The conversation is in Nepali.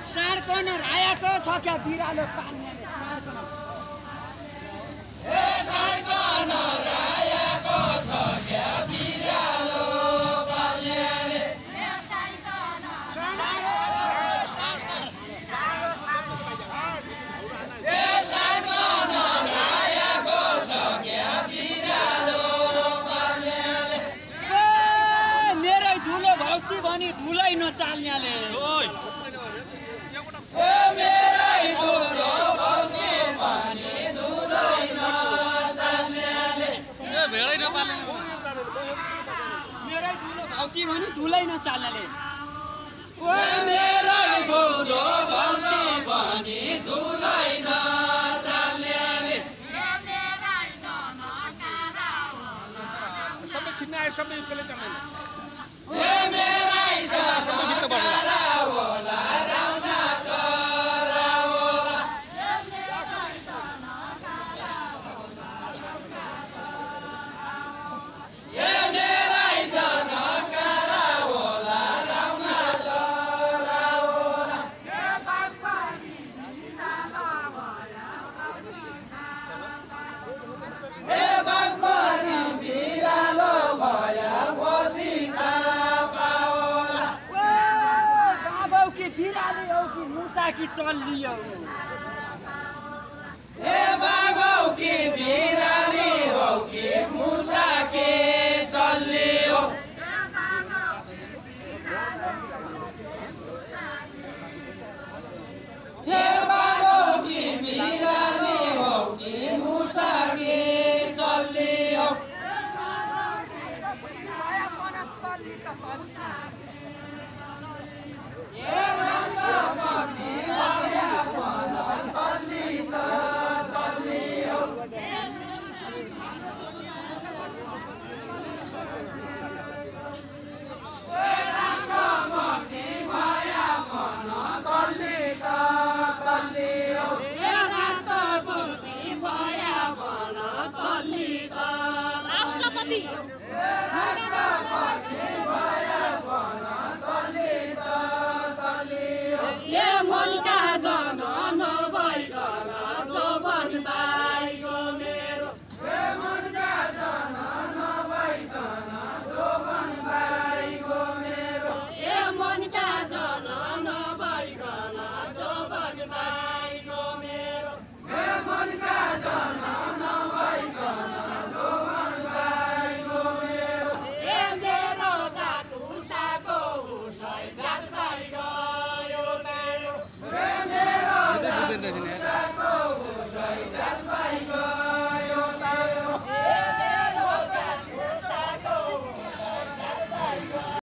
साँडकन रायाको छ क्या बिरालो पाल्नेले साँडकन रायाको छ क्या बिरालो पाल्नेले साँडकन रायाको छ क्या बिरालो पाल्नेले मेरै धुलो भौती भनी धुलै नचाल्नेले मेरै धुलो भौती भनी धुलै नचाल्नेले भेडै नपाल्ने मेरै धुलो भौती भनी धुलै नचाल्नेले मेरै धुलो भौती भनी धुलै नचाल्नेले सबै खिच्न आए सबै यसले चल्दैन मेरै जरा होला राउना कि चलियो ए बागौ कि बिराली हो कि मुसा के चलियो हे बागौ कि बिराली हो कि मुसा के चलियो राष्ट्रपति